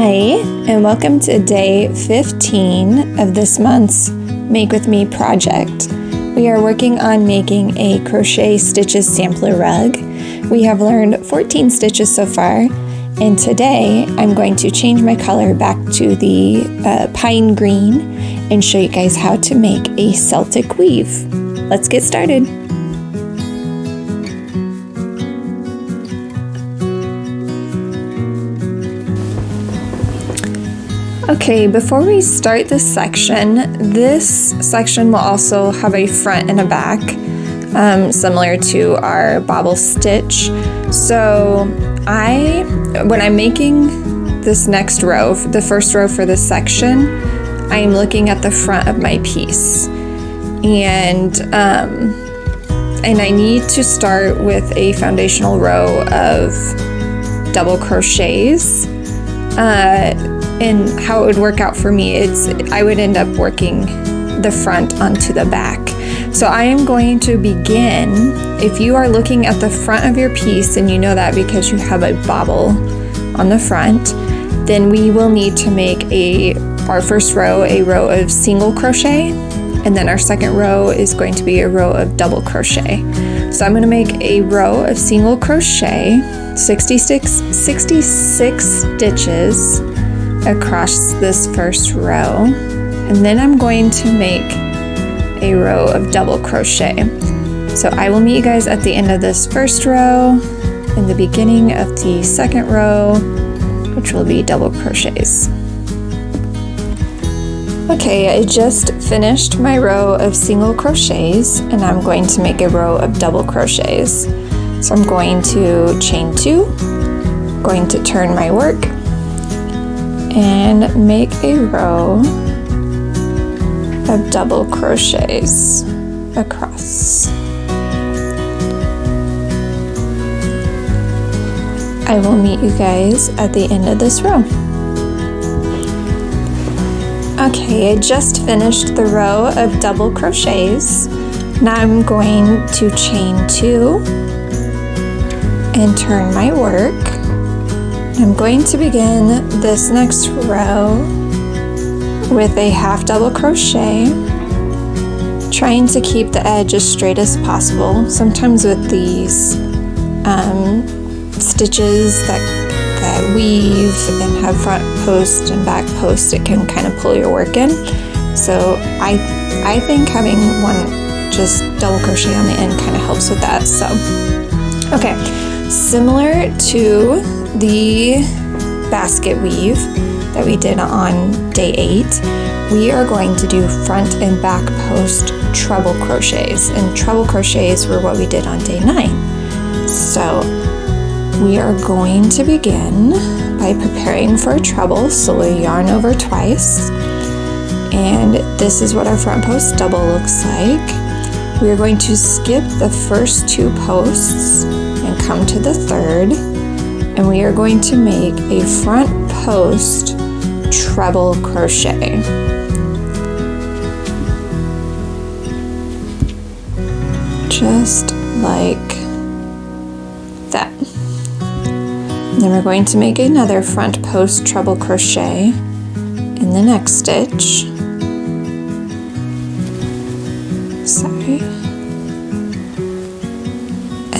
Hi, and welcome to day 15 of this month's Make With Me project. We are working on making a crochet stitches sampler rug. We have learned 14 stitches so far, and today I'm going to change my color back to the pine green and show you guys how to make a Celtic weave. Let's get started. Okay, before we start this section will also have a front and a back, similar to our bobble stitch. So when I'm making this next row, the first row for this section, I'm looking at the front of my piece. And I need to start with a foundational row of double crochets. And how it would work out for me, I would end up working the front onto the back. So I am going to begin, if you are looking at the front of your piece and you know that because you have a bobble on the front, then we will need to make our first row a row of single crochet, and then our second row is going to be a row of double crochet. So I'm going to make a row of single crochet, 66 stitches across this first row, and then I'm going to make a row of double crochet. So I will meet you guys at the end of this first row, in the beginning of the second row, which will be double crochets. Okay, I just finished my row of single crochets, and I'm going to make a row of double crochets. So I'm going to chain 2, going to turn my work, and make a row of double crochets across. I will meet you guys at the end of this row. Okay, I just finished the row of double crochets. Now I'm going to chain 2 and turn my work. I'm going to begin this next row with a half double crochet, trying to keep the edge as straight as possible. Sometimes with these stitches that weave and have front post and back post, it can kind of pull your work in. So I think having one just double crochet on the end kind of helps with that. So okay, similar to the basket weave that we did on day 8, we are going to do front and back post treble crochets, and treble crochets were what we did on day 9. So we are going to begin by preparing for a treble, so we'll yarn over twice, and this is what our front post double looks like. We are going to skip the first 2 posts and come to the third, and we are going to make a front post treble crochet. Just like that. And then we're going to make another front post treble crochet in the next stitch. Sorry.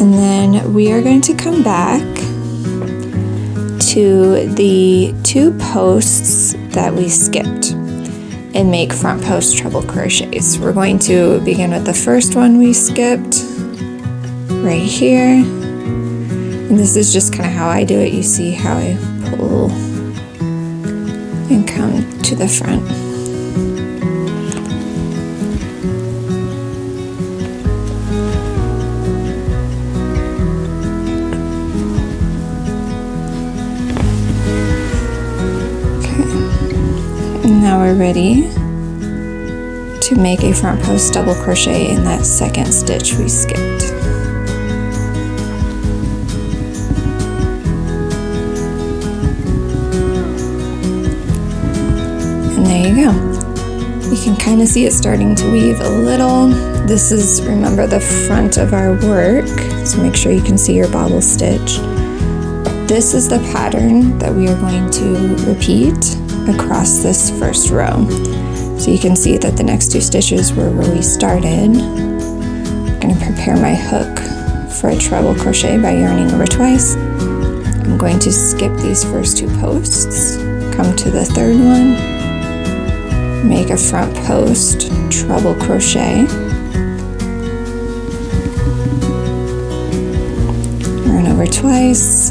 And then we are going to come back to the 2 posts that we skipped and make front post treble crochets. We're going to begin with the first one we skipped right here, and this is just kind of how I do it. You see how I pull and come to the front. Now we're ready to make a front post double crochet in that second stitch we skipped. And there you go. You can kind of see it starting to weave a little. This is, remember, the front of our work, so make sure you can see your bobble stitch. this is the pattern that we are going to repeat across this first row. So you can see that the next 2 stitches were where we started. I'm going to prepare my hook for a treble crochet by yarning over twice. I'm going to skip these first 2 posts, come to the 3rd one, make a front post, treble crochet, yarn over twice,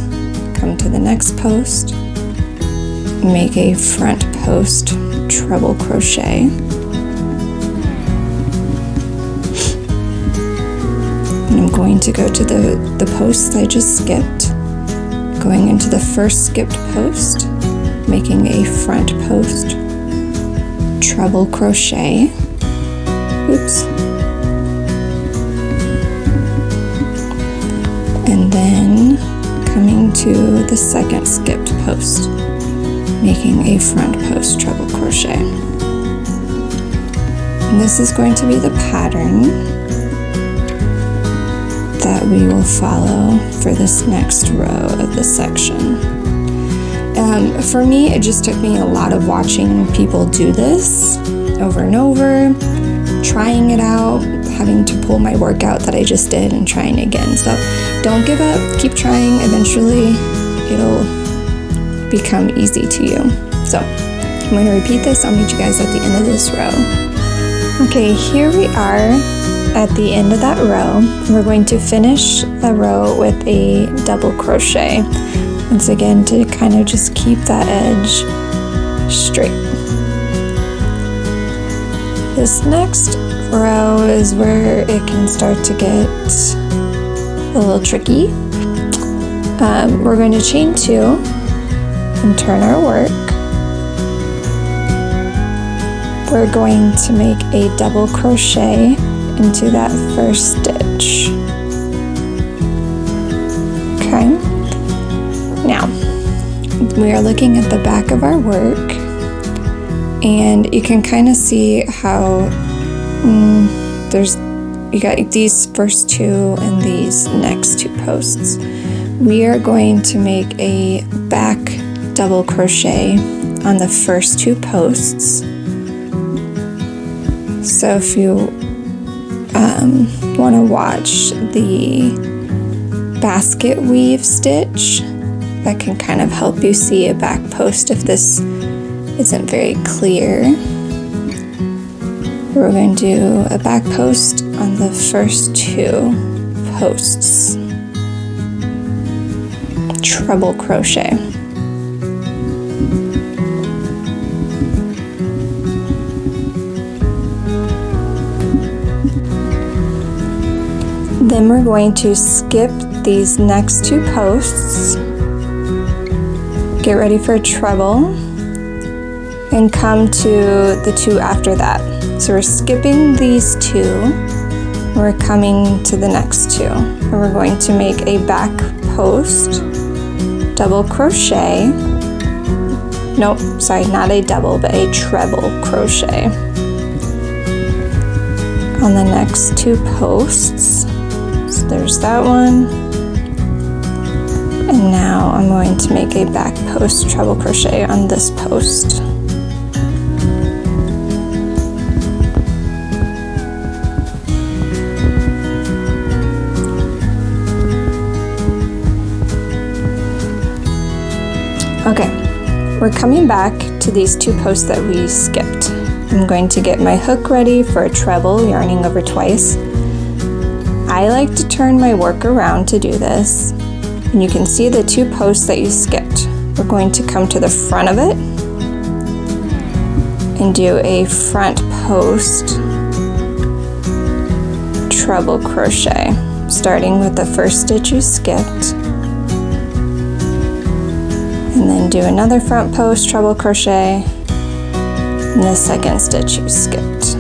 come to the next post, make a front post, treble crochet, and I'm going to go to the posts I just skipped, going into the first skipped post, making a front post, treble crochet, oops, and then coming to the second skipped post, making a front post, treble crochet. And this is going to be the pattern that we will follow for this next row of the section. For me, it just took me a lot of watching people do this over and over, trying it out, having to pull my workout that I just did and trying again. So don't give up, keep trying. Eventually it'll become easy to you. So I'm going to repeat this. I'll meet you guys at the end of this row. Okay, here we are at the end of that row. We're going to finish the row with a double crochet. Once again, to kind of just keep that edge straight. This next row is where it can start to get a little tricky. We're going to chain 2 and turn our work. We're going to make a double crochet into that first stitch. Okay. Now, we are looking at the back of our work, and you can kind of see how you got these first 2 and these next 2 posts. We are going to make a back double crochet on the first 2 posts. So if you want to watch the basket weave stitch, that can kind of help you see a back post if this isn't very clear. We're going to do a back post on the first 2 posts. Treble crochet. Then we're going to skip these next 2 posts, get ready for a treble, and come to the 2 after that. So we're skipping these 2, we're coming to the next 2, and we're going to make a back post, double crochet, nope, sorry, not a double, but a treble crochet on the next 2 posts. So there's that one, and now I'm going to make a back post treble crochet on this post. Okay, we're coming back to these 2 posts that we skipped. I'm going to get my hook ready for a treble, yarning over twice. I like to turn my work around to do this, and you can see the 2 posts that you skipped. We're going to come to the front of it and do a front post treble crochet, starting with the first stitch you skipped, and then do another front post treble crochet in the second stitch you skipped.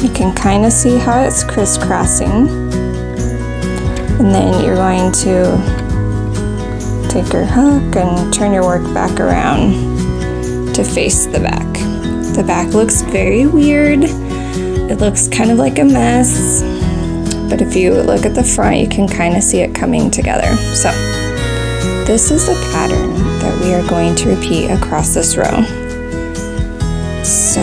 You can kind of see how it's crisscrossing, and then you're going to take your hook and turn your work back around to face the back. The back looks very weird. It looks kind of like a mess, but if you look at the front, you can kind of see it coming together. So this is the pattern that we are going to repeat across this row. So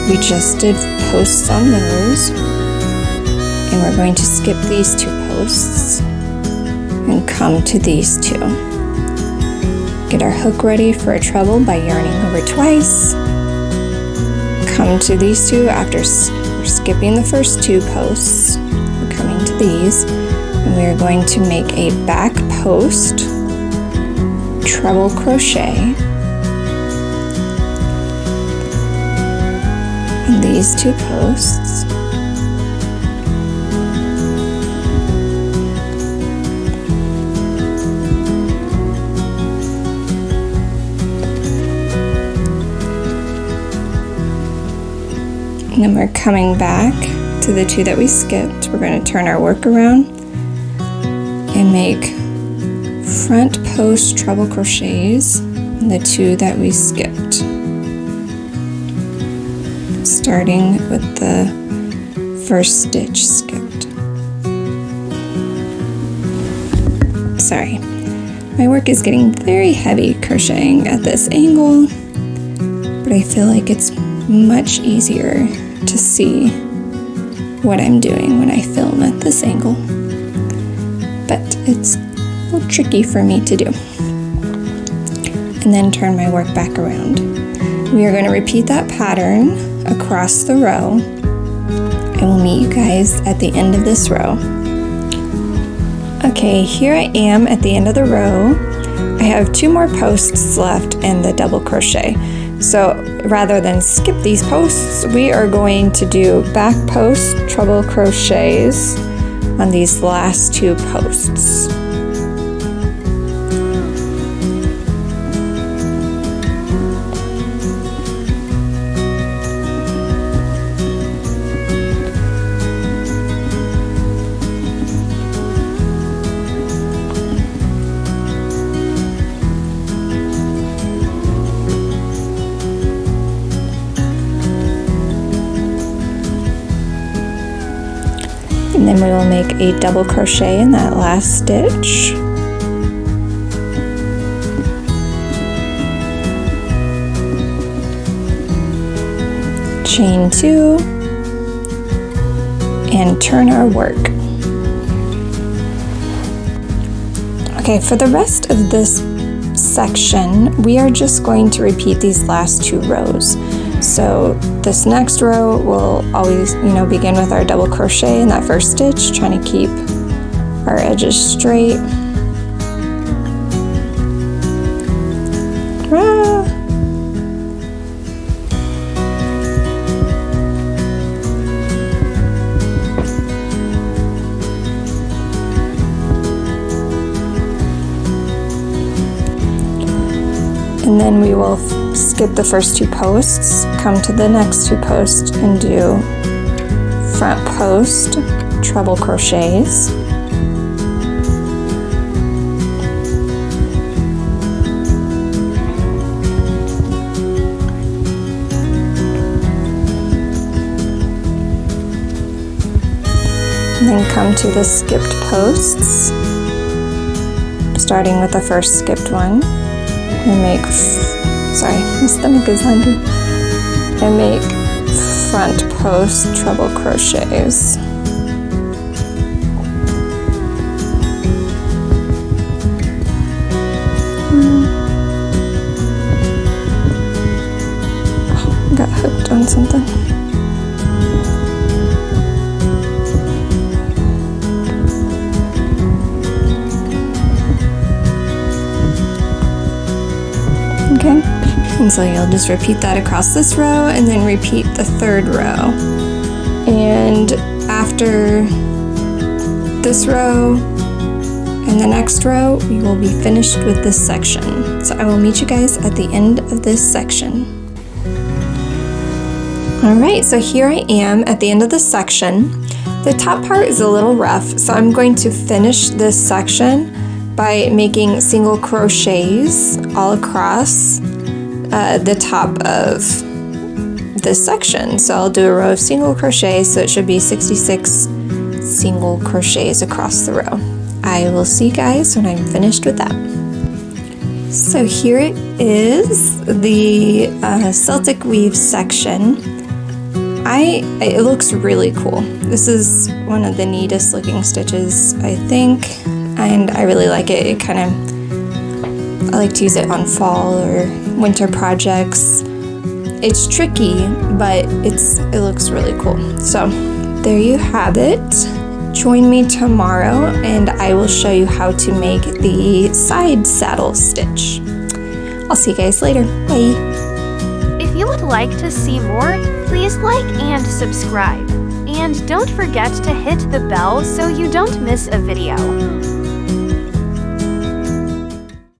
we just did posts on those, and we're going to skip these 2 posts and come to these 2. Get our hook ready for a treble by yarning over twice. Come to these 2 after we're skipping the first 2 posts. We're coming to these, and we are going to make a back post treble crochet in these 2 posts. And then we're coming back to the 2 that we skipped. We're going to turn our work around and make front post treble crochets in the 2 that we skipped. Starting with the first stitch skipped. Sorry, my work is getting very heavy crocheting at this angle, but I feel like it's much easier to see what I'm doing when I film at this angle, but it's a little tricky for me to do. And then turn my work back around. We are going to repeat that pattern across the row, and we'll meet you guys at the end of this row. Okay, here I am at the end of the row. I have 2 more posts left and the double crochet. So rather than skip these posts, we are going to do back post treble crochets on these last 2 posts. And then we will make a double crochet in that last stitch. Chain 2 and turn our work. Okay, for the rest of this section, we are just going to repeat these last 2 rows. So this next row will always, begin with our double crochet in that first stitch, trying to keep our edges straight. And then we will skip the first 2 posts, come to the next 2 posts and do front post treble crochets. And then come to the skipped posts, starting with the first skipped one. And make, my stomach is hungry. And make front post treble crochets. Oh, I got hooked on something. Okay, and so you'll just repeat that across this row and then repeat the 3rd row. And after this row and the next row, we will be finished with this section. So I will meet you guys at the end of this section. Alright, so here I am at the end of the section. The top part is a little rough, so I'm going to finish this section by making single crochets all across the top of this section. So I'll do a row of single crochet, so it should be 66 single crochets across the row. I will see you guys when I'm finished with that. So here it is, the Celtic weave section. It looks really cool. This is one of the neatest looking stitches, I think, and I really like it. It kind of, I like to use it on fall or winter projects. It's tricky, but it looks really cool. So there you have it. Join me tomorrow and I will show you how to make the side saddle stitch. I'll see you guys later. Bye. If you would like to see more, please like and subscribe. And don't forget to hit the bell so you don't miss a video.